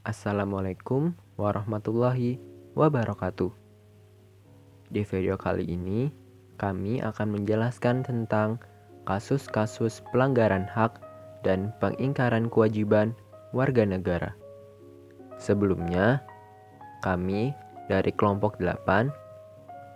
Assalamualaikum warahmatullahi wabarakatuh. Di video kali ini, kami akan menjelaskan tentang kasus-kasus pelanggaran hak dan pengingkaran kewajiban warga negara. Sebelumnya, kami dari kelompok 8,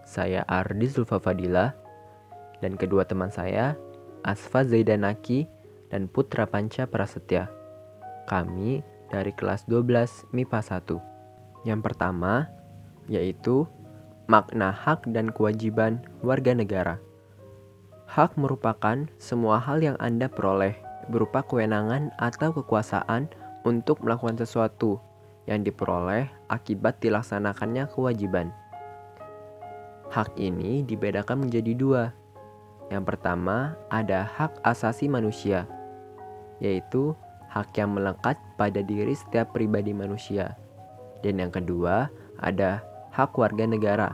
saya Ardi Zulfa Fadila, dan kedua teman saya, Asfa Zaidanaki dan Putra Panca Prasetya. Kami dari kelas 12 MIPA 1. Yang pertama, yaitu makna hak dan kewajiban warga negara. Hak merupakan semua hal yang Anda peroleh berupa kewenangan atau kekuasaan untuk melakukan sesuatu yang diperoleh akibat dilaksanakannya kewajiban. Hak ini dibedakan menjadi dua. Yang pertama, ada hak asasi manusia, yaitu hak yang melekat pada diri setiap pribadi manusia. Dan yang kedua, ada hak warga negara,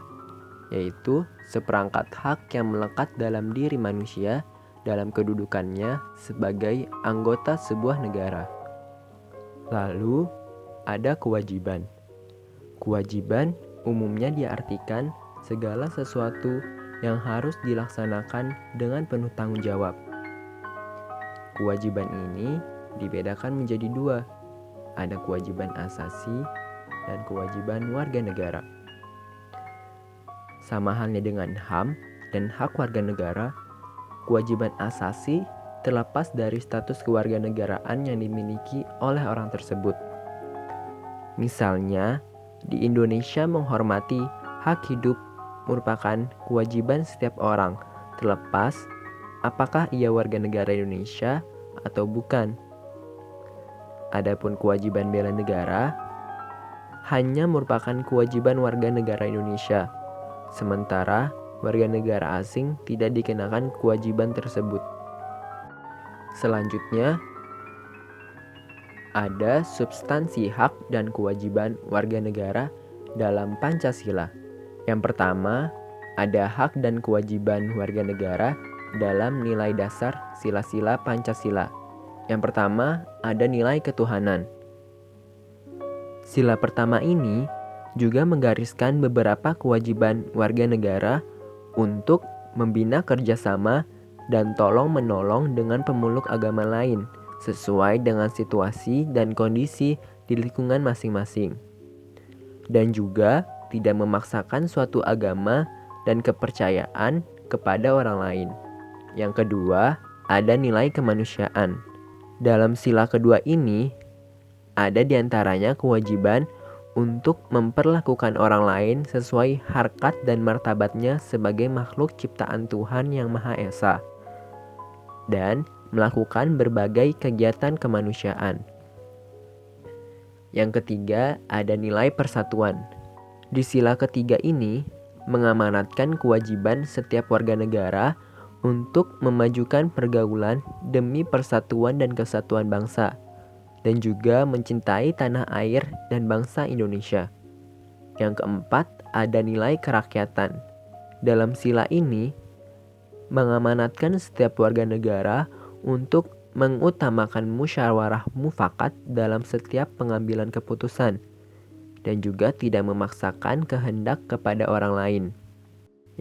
yaitu seperangkat hak yang melekat dalam diri manusia dalam kedudukannya sebagai anggota sebuah negara. Lalu, ada kewajiban. Kewajiban umumnya diartikan segala sesuatu yang harus dilaksanakan dengan penuh tanggung jawab. Kewajiban ini dibedakan menjadi dua. Ada kewajiban asasi dan kewajiban warga negara. Sama halnya dengan HAM dan hak warga negara, kewajiban asasi terlepas dari status kewarganegaraan yang dimiliki oleh orang tersebut. Misalnya, di Indonesia menghormati hak hidup merupakan kewajiban setiap orang, terlepas apakah ia warga negara Indonesia atau bukan. Adapun kewajiban bela negara hanya merupakan kewajiban warga negara Indonesia, sementara warga negara asing tidak dikenakan kewajiban tersebut. Selanjutnya, ada substansi hak dan kewajiban warga negara dalam Pancasila. Yang pertama, ada hak dan kewajiban warga negara dalam nilai dasar sila-sila Pancasila. Yang pertama, ada nilai ketuhanan. Sila pertama ini juga menggariskan beberapa kewajiban warga negara untuk membina kerjasama dan tolong-menolong dengan pemeluk agama lain sesuai dengan situasi dan kondisi di lingkungan masing-masing. Dan juga tidak memaksakan suatu agama dan kepercayaan kepada orang lain. Yang kedua, ada nilai kemanusiaan. Dalam sila kedua ini, ada diantaranya kewajiban untuk memperlakukan orang lain sesuai harkat dan martabatnya sebagai makhluk ciptaan Tuhan Yang Maha Esa, dan melakukan berbagai kegiatan kemanusiaan. Yang ketiga, ada nilai persatuan. Di sila ketiga ini, mengamanatkan kewajiban setiap warga negara untuk memajukan pergaulan demi persatuan dan kesatuan bangsa, dan juga mencintai tanah air dan bangsa Indonesia. Yang keempat, ada nilai kerakyatan. Dalam sila ini, mengamanatkan setiap warga negara untuk mengutamakan musyawarah mufakat dalam setiap pengambilan keputusan, dan juga tidak memaksakan kehendak kepada orang lain.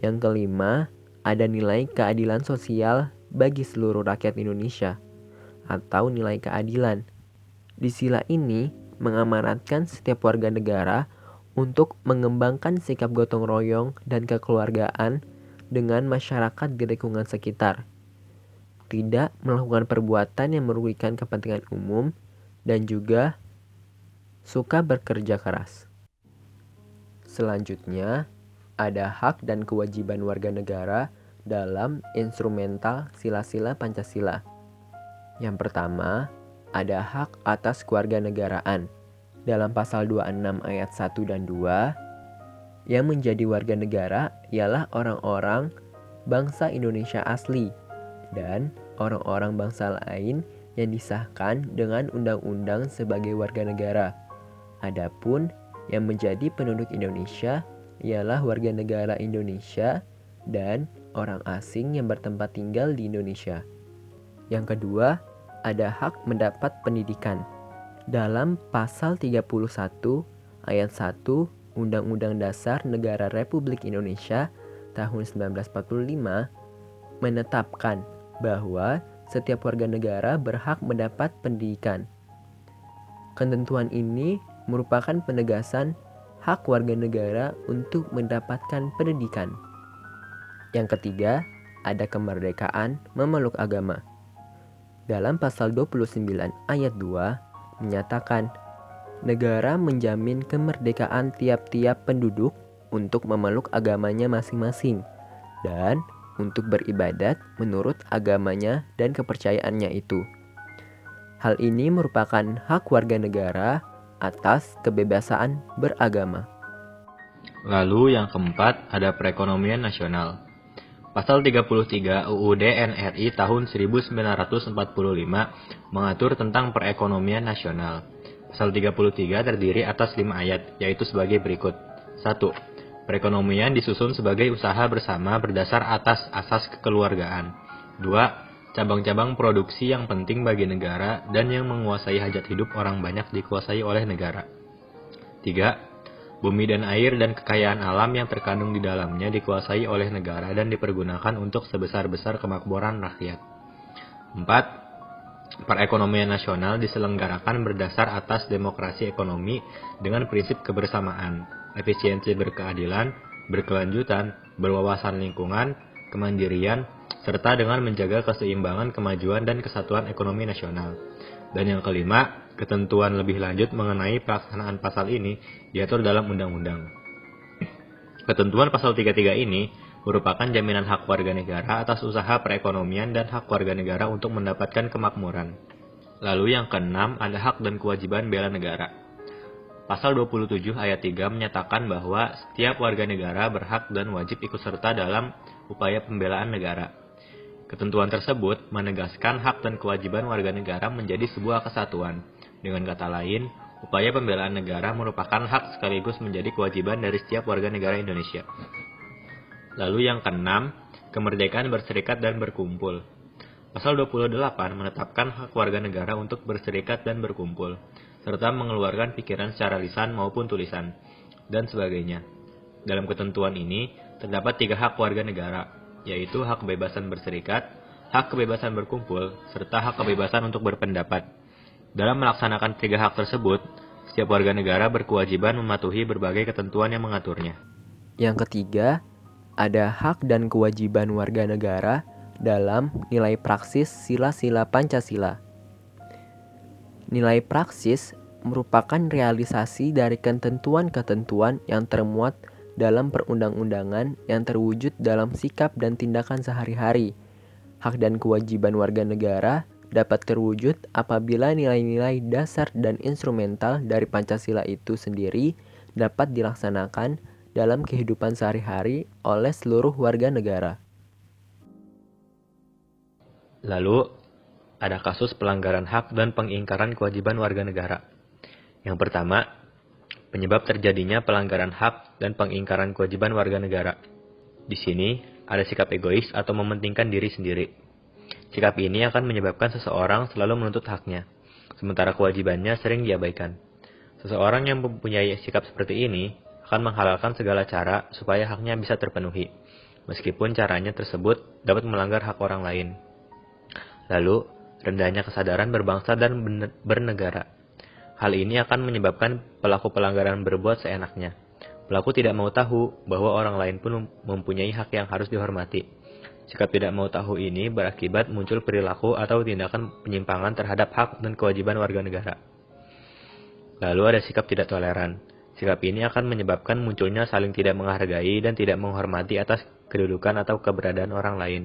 Yang kelima, ada nilai keadilan sosial bagi seluruh rakyat Indonesia, atau nilai keadilan. Di sila ini, mengamanatkan setiap warga negara untuk mengembangkan sikap gotong royong dan kekeluargaan dengan masyarakat di lingkungan sekitar, tidak melakukan perbuatan yang merugikan kepentingan umum, dan juga suka bekerja keras. Selanjutnya, ada hak dan kewajiban warga negara dalam instrumental sila-sila Pancasila. Yang pertama, ada hak atas kewarganegaraan. Dalam pasal 26 ayat 1 dan 2, yang menjadi warga negara ialah orang-orang bangsa Indonesia asli dan orang-orang bangsa lain yang disahkan dengan undang-undang sebagai warga negara. Adapun yang menjadi penduduk Indonesia ialah warga negara Indonesia dan orang asing yang bertempat tinggal di Indonesia. Yang kedua, ada hak mendapat pendidikan. Dalam pasal 31 ayat 1 Undang-Undang Dasar Negara Republik Indonesia tahun 1945 menetapkan bahwa setiap warga negara berhak mendapat pendidikan. Ketentuan ini merupakan penegasan hak warga negara untuk mendapatkan pendidikan. Yang ketiga, ada kemerdekaan memeluk agama. Dalam pasal 29 ayat 2 menyatakan negara menjamin kemerdekaan tiap-tiap penduduk untuk memeluk agamanya masing-masing dan untuk beribadat menurut agamanya dan kepercayaannya itu. Hal ini merupakan hak warga negara atas kebebasan beragama. Lalu yang keempat ada perekonomian nasional. Pasal 33 UUD NRI tahun 1945 mengatur tentang perekonomian nasional. Pasal 33 terdiri atas 5 ayat, yaitu sebagai berikut. 1. Perekonomian disusun sebagai usaha bersama berdasar atas asas kekeluargaan. 2. Cabang-cabang produksi yang penting bagi negara dan yang menguasai hajat hidup orang banyak dikuasai oleh negara. 3. Bumi dan air dan kekayaan alam yang terkandung di dalamnya dikuasai oleh negara dan dipergunakan untuk sebesar-besar kemakmuran rakyat. 4. Perekonomian nasional diselenggarakan berdasar atas demokrasi ekonomi dengan prinsip kebersamaan, efisiensi berkeadilan, berkelanjutan, berwawasan lingkungan, kemandirian, serta dengan menjaga keseimbangan kemajuan dan kesatuan ekonomi nasional. Dan yang kelima, ketentuan lebih lanjut mengenai pelaksanaan pasal ini diatur dalam undang-undang. Ketentuan pasal 33 ini merupakan jaminan hak warga negara atas usaha perekonomian dan hak warga negara untuk mendapatkan kemakmuran. Lalu yang keenam ada hak dan kewajiban bela negara. Pasal 27 ayat 3 menyatakan bahwa setiap warga negara berhak dan wajib ikut serta dalam upaya pembelaan negara. Ketentuan tersebut menegaskan hak dan kewajiban warga negara menjadi sebuah kesatuan. Dengan kata lain, upaya pembelaan negara merupakan hak sekaligus menjadi kewajiban dari setiap warga negara Indonesia. Lalu yang keenam, kemerdekaan berserikat dan berkumpul. Pasal 28 menetapkan hak warga negara untuk berserikat dan berkumpul, serta mengeluarkan pikiran secara lisan maupun tulisan, dan sebagainya. Dalam ketentuan ini, terdapat 3 hak warga negara, yaitu hak kebebasan berserikat, hak kebebasan berkumpul, serta hak kebebasan untuk berpendapat. Dalam melaksanakan 3 hak tersebut, setiap warga negara berkewajiban mematuhi berbagai ketentuan yang mengaturnya. Yang ketiga, ada hak dan kewajiban warga negara dalam nilai praksis sila-sila Pancasila. Nilai praksis merupakan realisasi dari ketentuan-ketentuan yang termuat dalam perundang-undangan yang terwujud dalam sikap dan tindakan sehari-hari. Hak dan kewajiban warga negara dapat terwujud apabila nilai-nilai dasar dan instrumental dari Pancasila itu sendiri dapat dilaksanakan dalam kehidupan sehari-hari oleh seluruh warga negara. Lalu, ada kasus pelanggaran hak dan pengingkaran kewajiban warga negara. Yang pertama, penyebab terjadinya pelanggaran hak dan pengingkaran kewajiban warga negara. Di sini, ada sikap egois atau mementingkan diri sendiri. Sikap ini akan menyebabkan seseorang selalu menuntut haknya, sementara kewajibannya sering diabaikan. Seseorang yang mempunyai sikap seperti ini akan menghalalkan segala cara supaya haknya bisa terpenuhi, meskipun caranya tersebut dapat melanggar hak orang lain. Lalu, rendahnya kesadaran berbangsa dan bernegara. Hal ini akan menyebabkan pelaku pelanggaran berbuat seenaknya. Pelaku tidak mau tahu bahwa orang lain pun mempunyai hak yang harus dihormati. Sikap tidak mau tahu ini berakibat muncul perilaku atau tindakan penyimpangan terhadap hak dan kewajiban warga negara. Lalu ada sikap tidak toleran. Sikap ini akan menyebabkan munculnya saling tidak menghargai dan tidak menghormati atas kedudukan atau keberadaan orang lain.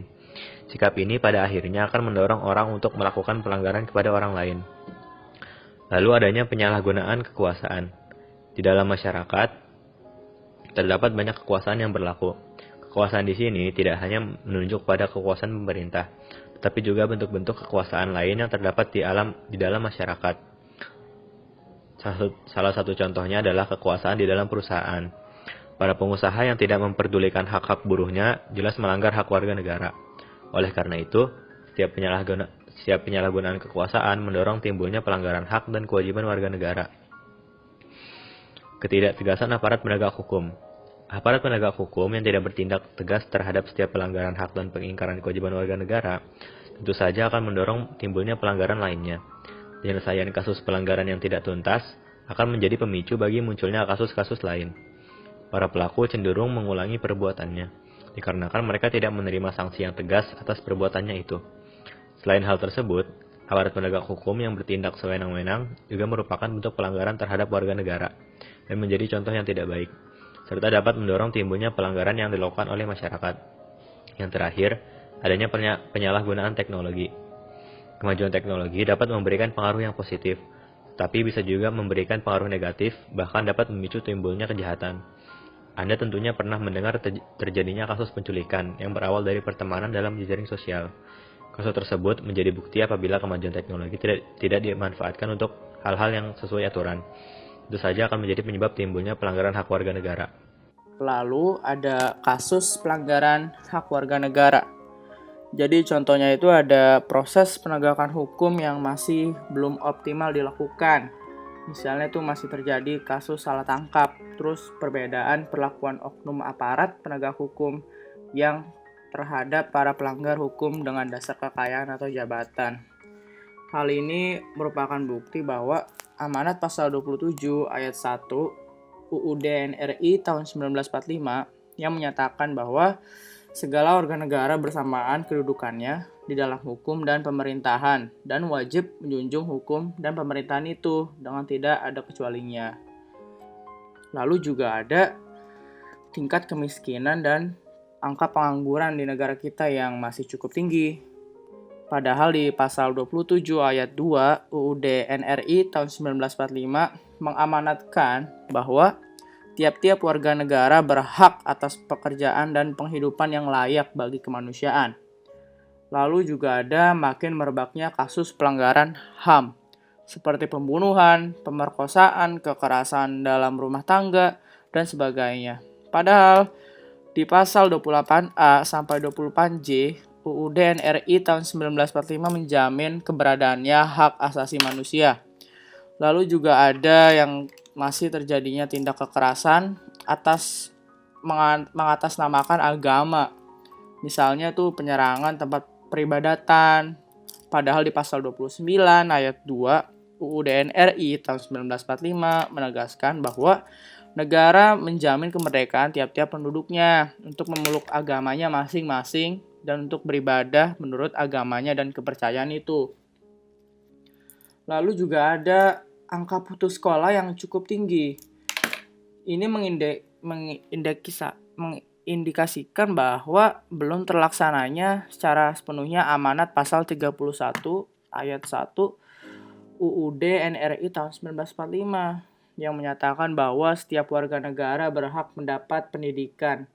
Sikap ini pada akhirnya akan mendorong orang untuk melakukan pelanggaran kepada orang lain. Lalu adanya penyalahgunaan kekuasaan. Di dalam masyarakat, terdapat banyak kekuasaan yang berlaku. Kekuasaan di sini tidak hanya menunjuk pada kekuasaan pemerintah, tetapi juga bentuk-bentuk kekuasaan lain yang terdapat di dalam masyarakat. Salah satu contohnya adalah kekuasaan di dalam perusahaan. Para pengusaha yang tidak memperdulikan hak-hak buruhnya jelas melanggar hak warga negara. Oleh karena itu, Setiap penyalahgunaan kekuasaan mendorong timbulnya pelanggaran hak dan kewajiban warga negara. Ketidaktegasan aparat penegak hukum. Aparat penegak hukum yang tidak bertindak tegas terhadap setiap pelanggaran hak dan pengingkaran kewajiban warga negara tentu saja akan mendorong timbulnya pelanggaran lainnya. Penyelesaian kasus pelanggaran yang tidak tuntas akan menjadi pemicu bagi munculnya kasus-kasus lain. Para pelaku cenderung mengulangi perbuatannya, dikarenakan mereka tidak menerima sanksi yang tegas atas perbuatannya itu. Selain hal tersebut, aparat penegak hukum yang bertindak sewenang-wenang juga merupakan bentuk pelanggaran terhadap warga negara dan menjadi contoh yang tidak baik, serta dapat mendorong timbulnya pelanggaran yang dilakukan oleh masyarakat. Yang terakhir, adanya penyalahgunaan teknologi. Kemajuan teknologi dapat memberikan pengaruh yang positif, tapi bisa juga memberikan pengaruh negatif, bahkan dapat memicu timbulnya kejahatan. Anda tentunya pernah mendengar terjadinya kasus penculikan yang berawal dari pertemanan dalam jejaring sosial. Kasus tersebut menjadi bukti apabila kemajuan teknologi tidak dimanfaatkan untuk hal-hal yang sesuai aturan. Itu saja akan menjadi penyebab timbulnya pelanggaran hak warga negara. Lalu ada kasus pelanggaran hak warga negara. Jadi contohnya itu ada proses penegakan hukum yang masih belum optimal dilakukan. Misalnya itu masih terjadi kasus salah tangkap, terus perbedaan perlakuan oknum aparat penegak hukum yang terhadap para pelanggar hukum dengan dasar kekayaan atau jabatan. Hal ini merupakan bukti bahwa Amanat Pasal 27 Ayat 1 UUD NRI tahun 1945 yang menyatakan bahwa segala warga negara bersamaan kedudukannya di dalam hukum dan pemerintahan dan wajib menjunjung hukum dan pemerintahan itu dengan tidak ada kecualinya. Lalu juga ada tingkat kemiskinan dan angka pengangguran di negara kita yang masih cukup tinggi. Padahal di pasal 27 ayat 2 UUD NRI tahun 1945 mengamanatkan bahwa tiap-tiap warga negara berhak atas pekerjaan dan penghidupan yang layak bagi kemanusiaan. Lalu juga ada makin merebaknya kasus pelanggaran HAM, seperti pembunuhan, pemerkosaan, kekerasan dalam rumah tangga, dan sebagainya. Padahal di pasal 28A sampai 28J UUD NRI tahun 1945 menjamin keberadaannya hak asasi manusia. Lalu juga ada yang masih terjadinya tindak kekerasan atas mengatasnamakan agama. Misalnya tuh penyerangan tempat peribadatan. Padahal di pasal 29 ayat 2 UUD NRI tahun 1945 menegaskan bahwa negara menjamin kemerdekaan tiap-tiap penduduknya untuk memeluk agamanya masing-masing dan untuk beribadah menurut agamanya dan kepercayaan itu. Lalu juga ada angka putus sekolah yang cukup tinggi. Ini mengindikasikan bahwa belum terlaksananya secara sepenuhnya amanat pasal 31 ayat 1 UUD NRI tahun 1945 yang menyatakan bahwa setiap warga negara berhak mendapat pendidikan.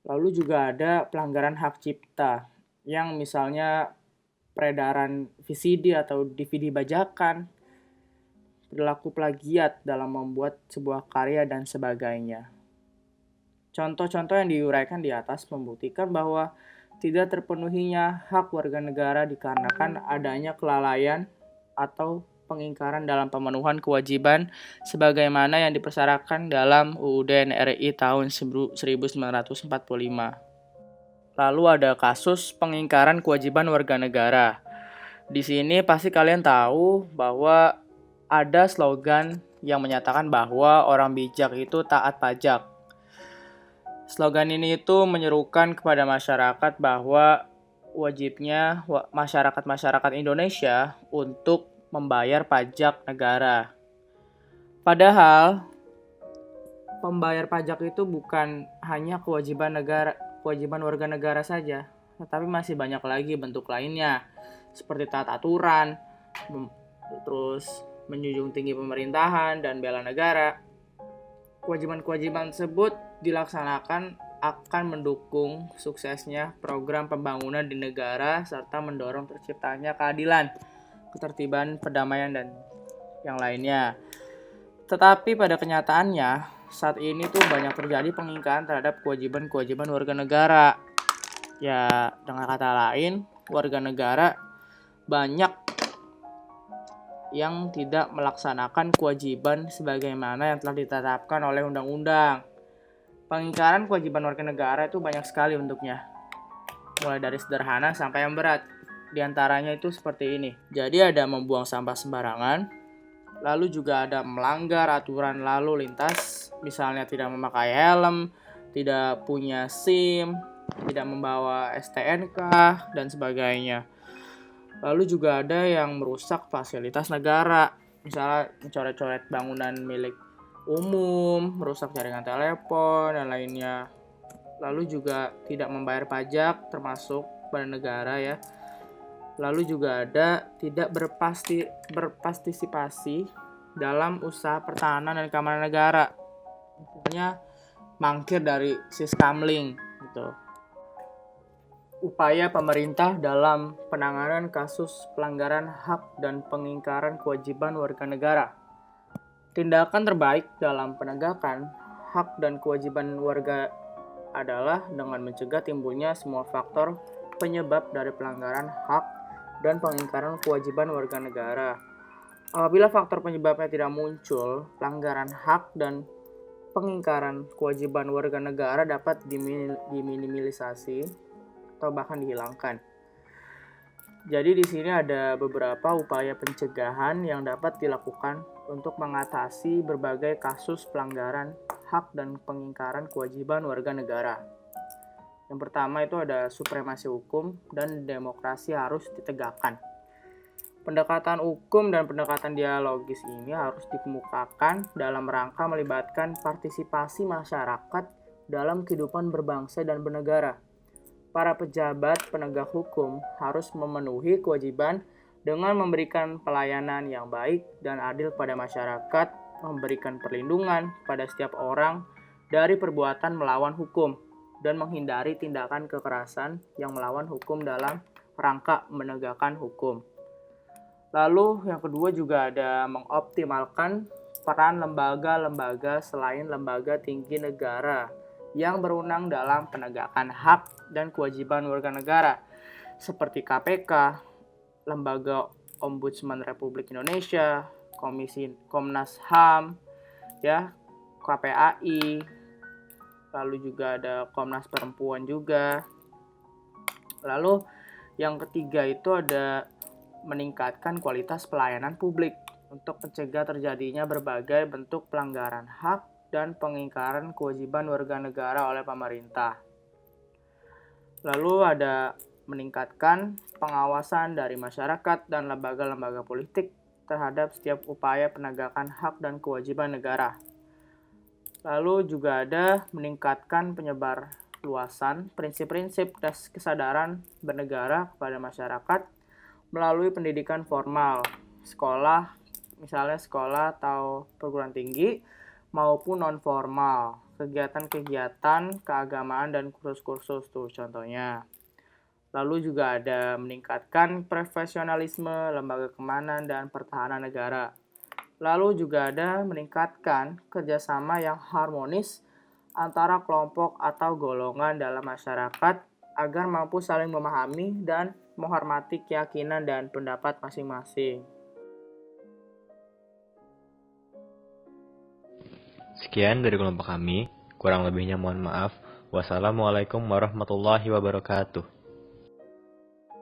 Lalu juga ada pelanggaran hak cipta yang misalnya peredaran VCD atau DVD bajakan, perilaku plagiat dalam membuat sebuah karya dan sebagainya. Contoh-contoh yang diuraikan di atas membuktikan bahwa tidak terpenuhinya hak warga negara dikarenakan adanya kelalaian atau pengingkaran dalam pemenuhan kewajiban sebagaimana yang dipersyaratkan dalam UUD NRI tahun 1945. Lalu ada kasus pengingkaran kewajiban warga negara. Di sini pasti kalian tahu bahwa ada slogan yang menyatakan bahwa orang bijak itu taat pajak. Slogan ini itu menyerukan kepada masyarakat bahwa wajibnya masyarakat Indonesia untuk membayar pajak negara. Padahal pembayar pajak itu bukan hanya kewajiban warga negara saja, tetapi masih banyak lagi bentuk lainnya seperti taat aturan, terus menjunjung tinggi pemerintahan dan bela negara. Kewajiban-kewajiban tersebut dilaksanakan akan mendukung suksesnya program pembangunan di negara serta mendorong terciptanya keadilan, ketertiban, perdamaian, dan yang lainnya. Tetapi pada kenyataannya, saat ini tuh banyak terjadi pengingkaran terhadap kewajiban-kewajiban warga negara. Ya, dengan kata lain, warga negara banyak yang tidak melaksanakan kewajiban sebagaimana yang telah ditetapkan oleh undang-undang. Pengingkaran kewajiban warga negara itu banyak sekali bentuknya, mulai dari sederhana sampai yang berat. Di antaranya itu seperti ini. Jadi ada membuang sampah sembarangan, lalu juga ada melanggar aturan lalu lintas, misalnya tidak memakai helm, tidak punya SIM, tidak membawa STNK, dan sebagainya. Lalu juga ada yang merusak fasilitas negara, misalnya mencoret-coret bangunan milik umum, merusak jaringan telepon, dan lainnya. Lalu juga tidak membayar pajak, termasuk pada negara ya. Lalu juga ada tidak berpartisipasi dalam usaha pertahanan dan keamanan negara. Misalnya mangkir dari Siskamling gitu. Upaya pemerintah dalam penanganan kasus pelanggaran hak dan pengingkaran kewajiban warga negara. Tindakan terbaik dalam penegakan hak dan kewajiban warga adalah dengan mencegah timbulnya semua faktor penyebab dari pelanggaran hak dan pengingkaran kewajiban warga negara. Apabila faktor penyebabnya tidak muncul, pelanggaran hak dan pengingkaran kewajiban warga negara dapat diminimalisasi atau bahkan dihilangkan. Jadi di sini ada beberapa upaya pencegahan yang dapat dilakukan untuk mengatasi berbagai kasus pelanggaran hak dan pengingkaran kewajiban warga negara. Yang pertama itu ada supremasi hukum dan demokrasi harus ditegakkan. Pendekatan hukum dan pendekatan dialogis ini harus dikemukakan dalam rangka melibatkan partisipasi masyarakat dalam kehidupan berbangsa dan bernegara. Para pejabat penegak hukum harus memenuhi kewajiban dengan memberikan pelayanan yang baik dan adil pada masyarakat, memberikan perlindungan pada setiap orang dari perbuatan melawan hukum, dan menghindari tindakan kekerasan yang melawan hukum dalam rangka menegakkan hukum. Lalu yang kedua juga ada mengoptimalkan peran lembaga-lembaga selain lembaga tinggi negara yang berwenang dalam penegakan hak dan kewajiban warga negara seperti KPK, Lembaga Ombudsman Republik Indonesia, Komnas HAM, ya, KPAI, lalu juga ada Komnas Perempuan juga. Lalu yang ketiga itu ada meningkatkan kualitas pelayanan publik untuk mencegah terjadinya berbagai bentuk pelanggaran hak dan pengingkaran kewajiban warga negara oleh pemerintah. Lalu ada meningkatkan pengawasan dari masyarakat dan lembaga-lembaga politik terhadap setiap upaya penegakan hak dan kewajiban negara. Lalu juga ada meningkatkan penyebar luasan prinsip-prinsip dan kesadaran bernegara kepada masyarakat melalui pendidikan formal, sekolah, misalnya sekolah atau perguruan tinggi, maupun non-formal, kegiatan-kegiatan keagamaan dan kursus-kursus tuh contohnya. Lalu juga ada meningkatkan profesionalisme lembaga keamanan dan pertahanan negara. Lalu juga ada meningkatkan kerjasama yang harmonis antara kelompok atau golongan dalam masyarakat agar mampu saling memahami dan menghormati keyakinan dan pendapat masing-masing. Sekian dari kelompok kami, kurang lebihnya mohon maaf. Wassalamualaikum warahmatullahi wabarakatuh.